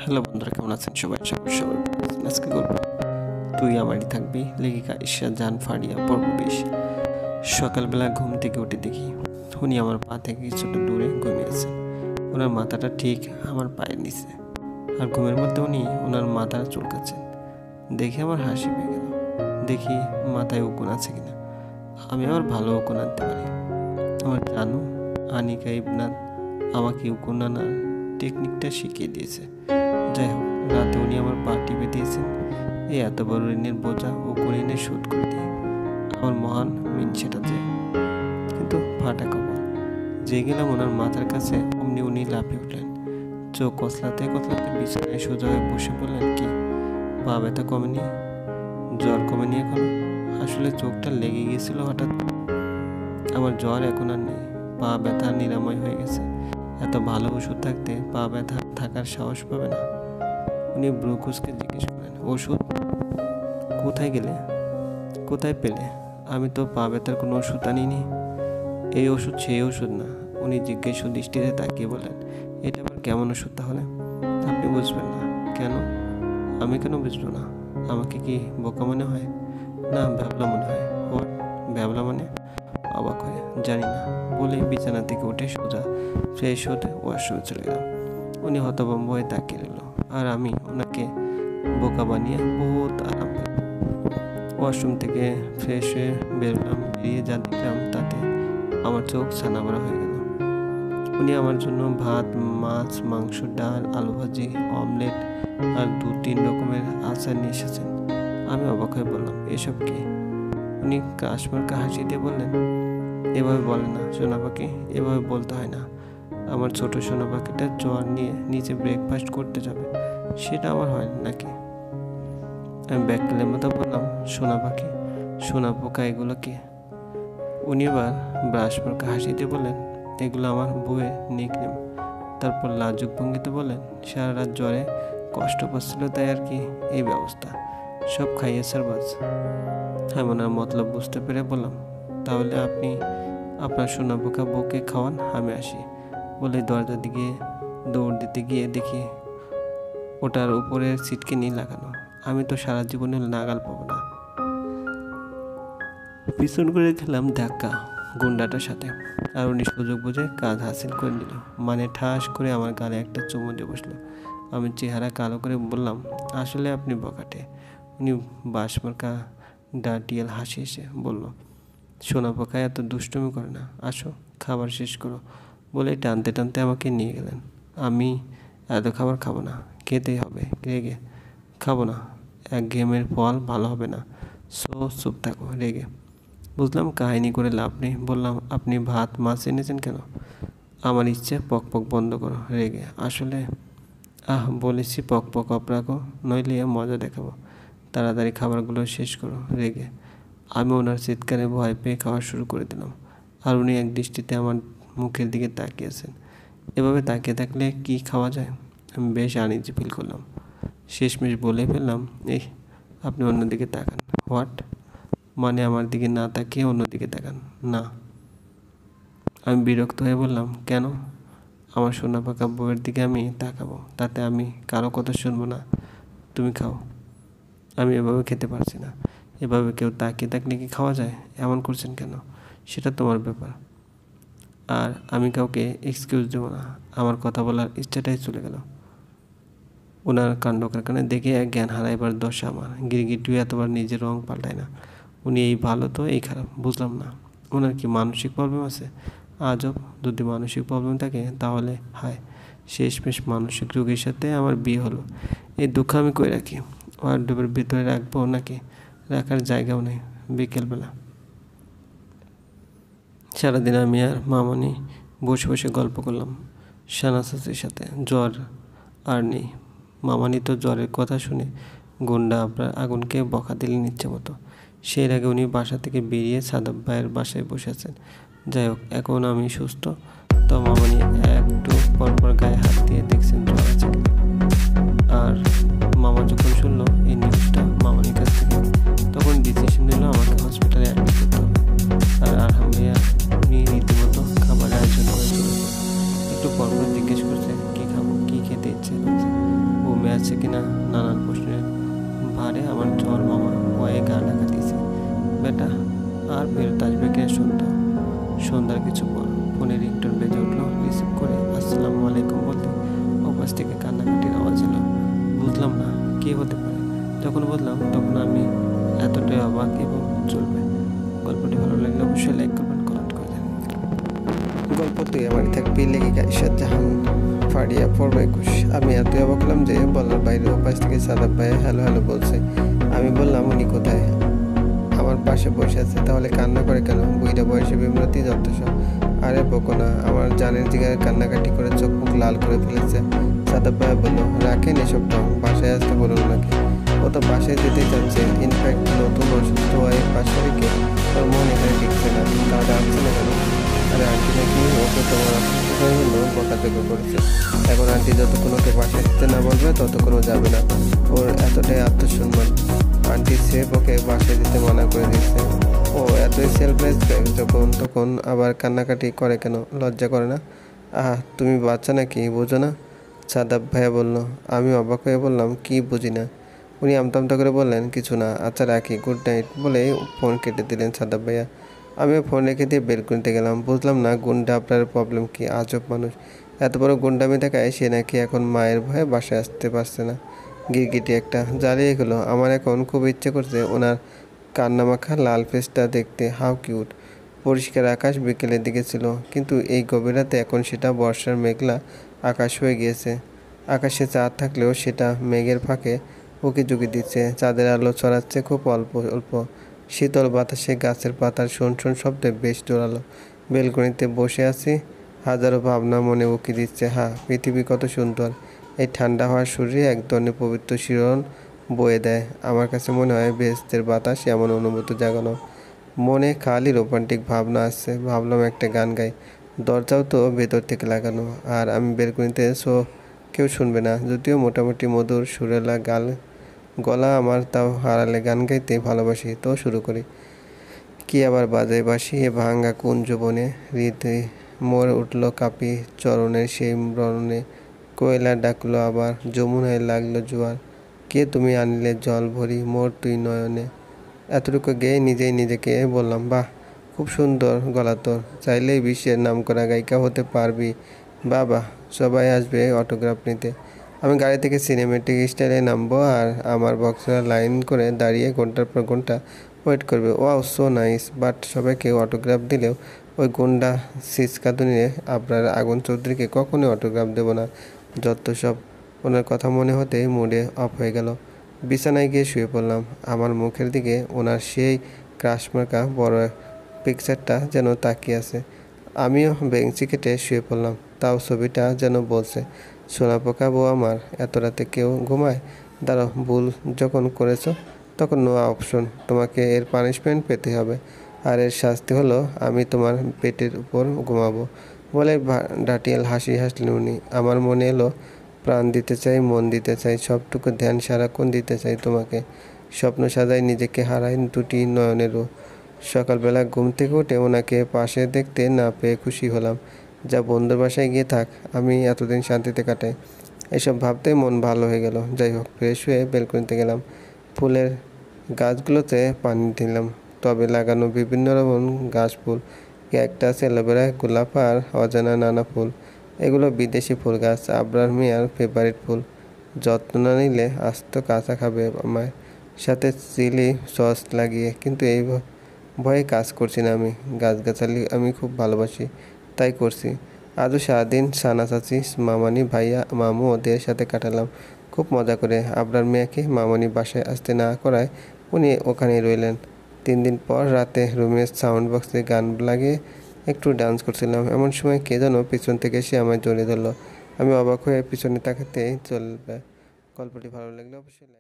Hello বন্ধুরা, কেমন আছেন সবাই? আশা করি সবাই ভালো আছেন। আজকে গল্প তুই আমারই থাকবি, লেখিকা ঈর্ষা জান ফারিয়া, পর্ব 20। সকালবেলা ঘুম থেকে উঠে দেখি উনি আমার পা থেকে কিছুটা দূরে ঘুমিয়ে আছেন। ওনার মাথাটা ঠিক আমার পায়ের নিচে, আর ঘুমের মধ্যে উনি ওনার মাথা চুলকাচ্ছেন। দেখে আমার হাসি পেয়ে গেল। দেখি মাথায় উকুন আছে কিনা। আমি আবার ভালো উকুন আনতে পারি। আমার জানু আনিকা ইবনাথ আমাকে উকুন আনার টেকনিকটা শিখিয়ে দিয়েছে। যাই হোক, রাতে উনি আমার পা টিপে দিয়েছেন। এই এত বড় ঋণের বোঝা ও করে এনে শোধ করে দিয়ে আমার মহান মিন সেটা যে, কিন্তু ফাটা কপাল। যে গেলাম ওনার মাথার কাছে, অমনি উনি লাফিয়ে উঠলেন। চোখ কচলাতে কচলাতে বিছানায় সোজা হয়ে বসে বললেন, কি পা ব্যথা কমেনি? জ্বর কমেনি এখন? আসলে চোখটা লেগে গিয়েছিল হঠাৎ। আমার জ্বর এখন আর নেই, পা ব্যথা নিরাময় হয়ে গেছে। এত ভালো ওষুধ থাকতে পা ব্যথা থাকার সাহস পাবে না? উনি ব্রুকুসকে জিজ্ঞেস করেন, ওষুধ কোথায় গেলে, কোথায় পেলে? আমি তো পা ব্যথার কোনো ওষুধ আনিনি। এই ওষুধ সেই ওষুধ না। উনি জিজ্ঞেস দৃষ্টিতে তাকিয়ে বলেন, এটা আবার কেমন ওষুধ তাহলে? আপনি বুঝবেন না কেন? আমি কেন বুঝবো না? আমাকে কি বোকা মনে হয়? না, ভ্যাবলা মনে হয়। হোয়াট? ভ্যাবলা মানে? অবাক হয়ে, জানি না বলে বিছানা থেকে উঠে সোজা ফ্রেশ হতে ওয়াশরুমে চলে গেলাম। উনি হতভম্ব হয়ে তাকিয়ে রইল, আর আমি ওনাকে বোকা বানিয়ে বহুত আরাম পেলাম। ওয়াশরুম থেকে ফ্রেশ হয়ে বেরোলাম। বেরিয়ে যা দেখলাম তাতে আমার চোখ ছানা ভরা হয়ে গেল। উনি আমার জন্য ভাত, মাছ, মাংস, ডাল, আলু ভাজি, অমলেট আর 2-3 রকমের আচার নিয়ে এসেছেন। আমি অবাক হয়ে বললাম, এসব কি? উনি কাশমার্কা হাসি দিয়ে বললেন, এভাবে বলে না সোনা পাখি, এভাবে বলতে হয় না। আমার ছোট সোনা পাখিটা জ্বর নিয়ে নিচে ব্রেকফাস্ট করতে যাবে, সেটা আমার হয় নাকি? আমি ব্যাককেলের মতো বললাম, সোনা পাখি, সোনা পোকা এগুলো কে? উনি এবার ব্রাশ মার্কা হাসি দিয়ে বললেন, এগুলো আমার বউয়ের নিকনেম। তারপর লাজুক ভঙ্গিতে বললেন, সারা রাত জ্বরে কষ্ট পাচ্ছিল তাই আর কি এই ব্যবস্থা। সব খাইয়ে সারবাজ। হ্যাঁ, ওনার মতলব বুঝতে পেরে বললাম, তাহলে আপনি আপনার সোনা পোকা বউকে খাওয়ান, আমি আসি। বলে দরজার দিকে দৌড় দিতে গিয়ে দেখি ওটার উপরের সিটকে লাগানো। আমি তো সারা জীবনে নাগাল পাবো না। পিছন করে খেলাম ধাক্কা গুন্ডাটার সাথে, আর উনি সুযোগ বুঝে কাজ হাসিল করে নিল। মানে ঠাস করে আমার গালে একটা চুমু দিয়ে বসলো। আমি চেহারা কালো করে বললাম, আসলে আপনি বকাটে। উনি বাঁশমার্কা ডাটিয়াল হাসি এসে বলল, সোনা পোকা এত দুষ্টুমি করে না, আসো খাবার শেষ করো। বলে টানতে টানতে আমাকে নিয়ে গেলেন। আমি এত খাবার খাবো না, খেতেই হবে। রেগে খাবো না, এক ঘেমের ফল ভালো হবে না। চুপ থাকো। রেগে বুঝলাম কাহিনী করে লাভ নেই। বললাম, আপনি ভাত মাছ এনেছেন কেন? আমার ইচ্ছে পক পক বন্ধ করো। রেগে আসলে বলেছি পক পক অফ রাখো, নইলে মজা দেখাবো। তাড়াতাড়ি খাবারগুলো শেষ করো। রেগে আমি ওনার চিৎকারে ভয় পেয়ে খাওয়া শুরু করে দিলাম, আর উনি এক দৃষ্টিতে আমার মুখের দিকে তাকিয়েছেন। এভাবে তাকিয়ে থাকলে কি খাওয়া যায়? আমি বেশ আনইজি ফিল করলাম। শেষমেশ বলে ফেললাম, এই আপনি অন্যদিকে তাকান। হোয়াট? মানে আমার দিকে না তাকিয়ে অন্যদিকে তাকান? না। আমি বিরক্ত হয়ে বললাম, কেন? আমার সোনা পাকা বউয়ের দিকে আমি তাকাবো, তাতে আমি কারো কথা শুনবো না? তুমি খাও, আমি এভাবে খেতে পারছি না। এভাবে কেউ তাকিয়ে থাকলে কি খাওয়া যায়? এমন করছেন কেন? সেটা তোমার ব্যাপার, আর আমি কাউকে এক্সকিউজ দেবো না। আমার কথা বলার ইচ্ছাটাই চলে গেল। ওনার কাণ্ড কারখানা দেখে এক জ্ঞান হারাইবার দশা আমার। গিরগিটিও এতবার নিজের রং পাল্টায় না। উনি এই ভালো তো এই খারাপ বুঝলাম না। ওনার কি মানসিক প্রবলেম আছে? আজব, যদি মানসিক প্রবলেম থাকে তাহলে হায়, শেষমেশ মানসিক রোগীর সাথে আমার বিয়ে হলো। এই দুঃখ আমি কই রাখি? ওয়ার্ডরোবের ভিতরে রাখবো নাকি? রাখার জায়গাও নেই। বিকেলবেলা সারাদিন আমি আর মামনি বসে বসে গল্প করলাম শানাসের সাথে। জ্বর আর নেই। মামানি তো জ্বরের কথা শুনে গুন্ডা আপনার আগুনকে বকা দিলেন ইচ্ছে মতো। সেই আগে উনি বাসা থেকে বেরিয়ে সাদাব ভাইয়ের বাসায় বসে আছেন। যাই হোক, এখন আমি সুস্থ, তো মামানি একটু পরপর গায়ে হাত দিয়ে দেখছেন জ্বর আছে কিনা। আর মামা যখন শুনলো এই নিউজটা মামানির কাছ থেকে, তখন ডিসিশন নিল আমাকে হসপিটালে অ্যাডমিট করতে হবে। আর আলহামদুলিল্লাহ উনি রীতিমতো খাবার আয়োজন করে চলেছে। একটু পরপর জিজ্ঞেস করছে, কী খাবো, কী খেতে ইচ্ছে করছে। আছে কিনা নানান প্রশ্নের ভারে আমার জ্বর মামা ভয়ে গা ঢাকা দিয়েছে। বেটা আর ফেরত আসবে কে সন্ধ্যা? সন্ধ্যার কিছু পর ফোনে রিংটোন বেজে উঠলো। রিসিভ করে আসসালামু আলাইকুম বলতে ওপাশ থেকে কান্নাকাটির আওয়াজ এলো। বুঝলাম না কে হতে পারে। যখন বুঝলাম তখন আমি এতটাই অবাক এবং চলবে। গল্পটি ভালো লাগলে অবশ্যই লাইক করবেন, কমেন্ট করে দেবেন। গল্প তুই আমার থাকবি লেখিকা ইশরাত জাহান ফারিয়া পর্ব 21। আমি এতই অবাক হলাম যে বলার বাইরে ওপাশ থেকে সাদাব ভাই হ্যালো হ্যালো বলছে। আমি বললাম উনি কোথায়? আমার পাশে বসে আছে। তাহলে কান্না করে কেন? বুইড়া বয়সে বিমরতি যথেষ্ট। আরে বকো না, আমার জানের জিগারে কান্নাকাটি করে চোখ মুখ লাল করে ফেলেছে। সাদাব ভাই বললো রাখেন এসব ঢং, বাসায় আসতে বলুন ওনাকে। ও তো বাসায় যেতে চাচ্ছে। ইনফ্যাক্ট নতুন অসুস্থ ওয়াইফ পাশে রেখে ওর মন এখানে টিকছে না। তাহলে আসছে না কেন? আরে আন্টি নাকি ওকে তোমার অসুস্থতার জন্য বকাযোগ্য করেছে। এখন আন্টি যতক্ষণ ওকে বাসায় যেতে না বলবে ততক্ষণ ও যাবে না। ওর এতটাই আত্মসম্মান। আন্টি সেফ ওকে বাসায় যেতে মানা করে দিচ্ছে। ও এতই সেলফলেস যখন তখন আবার কান্নাকাটি করে কেন? লজ্জা করে না? তুমি বাচ্চা নাকি, বোঝো না? সাদাব ভাইয়া বলল। আমি অবাক হয়ে বললাম কি বুঝি না? উনি আমতামতা করে বললেন কিছু না, আচ্ছা রাখি, গুড নাইট বলে ফোন কেটে দিলেন সাদাব ভাইয়া। আমিও ফোন রেখে দিয়ে বের করতে গেলাম। বুঝলাম না গুন্ডা আপনার প্রবলেম কি? আজব মানুষ, এত বড় গুন্ডামি দেখায় সে নাকি এখন মায়ের ভয়ে বাসায় আসতে পারছে না। গিরগিটি একটা জ্বালিয়ে গেলো। আমার এখন খুব ইচ্ছে করছে ওনার কান্নামাখা লাল ফেসটা দেখতে। How cute. পরিষ্কার আকাশ বিকেলের দিকে ছিল, কিন্তু এই গভীর রাতে এখন সেটা বর্ষার মেঘলা আকাশ হয়ে গিয়েছে। আকাশে চাঁদ থাকলেও সেটা মেঘের ফাঁকে উঁকি দিচ্ছে। চাঁদের আলো ছড়াচ্ছে খুব অল্প অল্প। শীতল বাতাসে গাছের পাতার শোন শব্দে বেশ জোরালো। বেলকনিতে বসে আছি, হাজারো ভাবনা মনে উঁকি দিচ্ছে। পৃথিবী কত সুন্দর। এই ঠান্ডা হওয়ার শরীরে এক ধরনের পবিত্র শিরন বয়ে দেয়। আমার কাছে মনে হয় বেহেশতের বাতাস এমন অনুভূতি জাগানো। মনে খালি রোমান্টিক ভাবনা আসছে। ভাবলাম একটা গান গাই। দরজাও তো ভেতর থেকে লাগানো, আর আমি বেলকনিতে, সো কেউ শুনবে না। যদিও মোটামুটি মধুর সুরেলা গলা আমার, তাও হারালে গান গাইতে ভালোবাসি। তো শুরু করি। কি আবার বাজায় বাসি এ ভাঙ্গা কুঞ্জ বনে, হৃদয় মোর উঠল কাঁপি চরণের সেই ব্রণে। কোয়েলা ডাকলো আবার, যমুনায় লাগলো জোয়ার। কে তুমি আনিলে জল ভরি মোর তুই নয়নে। এতটুকু গেয়ে নিজেই নিজেকে বললাম, বাহ খুব সুন্দর গলা তোর, চাইলেই বিশ্বের নামকরা গায়িকা হতে পারবি। বাহ, সবাই আসবে অটোগ্রাফ নিতে। আমি গাড়ি থেকে সিনেমেটিক স্টাইলে নামবো, আর আমার বক্সরা লাইন করে দাঁড়িয়ে ঘন্টার পর ঘন্টা ওয়েট করবে। Wow so nice. বাট সবাইকে অটোগ্রাফ দিলেও ওই গুন্ডা সিসকাতুনিয়ে আপনার আগুন চৌধুরীকে কখনোই অটোগ্রাফ দেবো না। যত সব। ওনার কথা মনে হতেই মুডে অফ হয়ে গেল। বিছানায় গিয়ে শুয়ে পড়লাম। আমার মুখের দিকে ওনার সেই ক্রাশমার্কা বড় পিকচারটা যেন তাকিয়ে আছে। আমিও বেঞ্চি কেটে শুয়ে পড়লাম। তাও ছবিটা যেন বলছে, সোনাপোকা বউ আমার, এত রাতে কেউ ঘুমায়? দাঁড়াও, ভুল যখন করেছো তখন নো অপশন, তোমাকে এর পানিশমেন্ট পেতে হবে। আর এর শাস্তি হলো আমি তোমার পেটের উপর ঘুমাবো বলে ডাটিয়াল হাসি হাসলেন উনি। আমার মনে এলো, প্রাণ দিতে চাই, মন দিতে চাই, সবটুকু ধ্যান সারাক্ষণ দিতে চাই তোমাকে। স্বপ্ন সাজাই, নিজেকে হারাই দুটি নয়নেরও। সকালবেলা ঘুম থেকে উঠে ওনাকে পাশে দেখতে না পেয়ে খুশি হলাম। যা বন্ধুর বাসায় গিয়ে থাক, আমি এতদিন শান্তিতে কাটাই। এসব ভাবতে মন ভালো হয়ে গেল। যাই হোক, ফ্রেশ হয়ে বেলকনিতে গেলাম। ফুলের গাছগুলোতে পানি দিলাম। টবে লাগানো বিভিন্ন রকম গাছ ফুল, ক্যাকটাস, অ্যালোভেরা, গোলাপ আর অজানা নানা ফুল। এগুলো বিদেশি ফুল গাছ, আবরার মিয়ার ফেভারিট ফুল। যত্ন না নিলে আস্ত কাঁচা খাবে আমায়, সাথে চিলি সস লাগিয়ে। কিন্তু এই ভয়ে কাজ করছি না আমি। গাছগাছালি আমি খুব ভালোবাসি, তাই করছি। আজও সারাদিন সানা চাচি, মামানি, ভাইয়া, মামু ওদের সাথে কাটালাম খুব মজা করে। আবরার মিয়াকে মামানি বাসায় আসতে না করায় উনি ওখানেই রইলেন। 3 দিন পর রাতে রুমের সাউন্ড বক্সে গান লাগিয়ে একটু ডান্স করছিলাম। এমন সময় কে যেন পিছন থেকে এসে আমায় জড়িয়ে ধরলো। আমি অবাক হয়ে পিছনে তাকাতেই চলবে। গল্পটি ভালো লাগলে অবশ্যই লাইক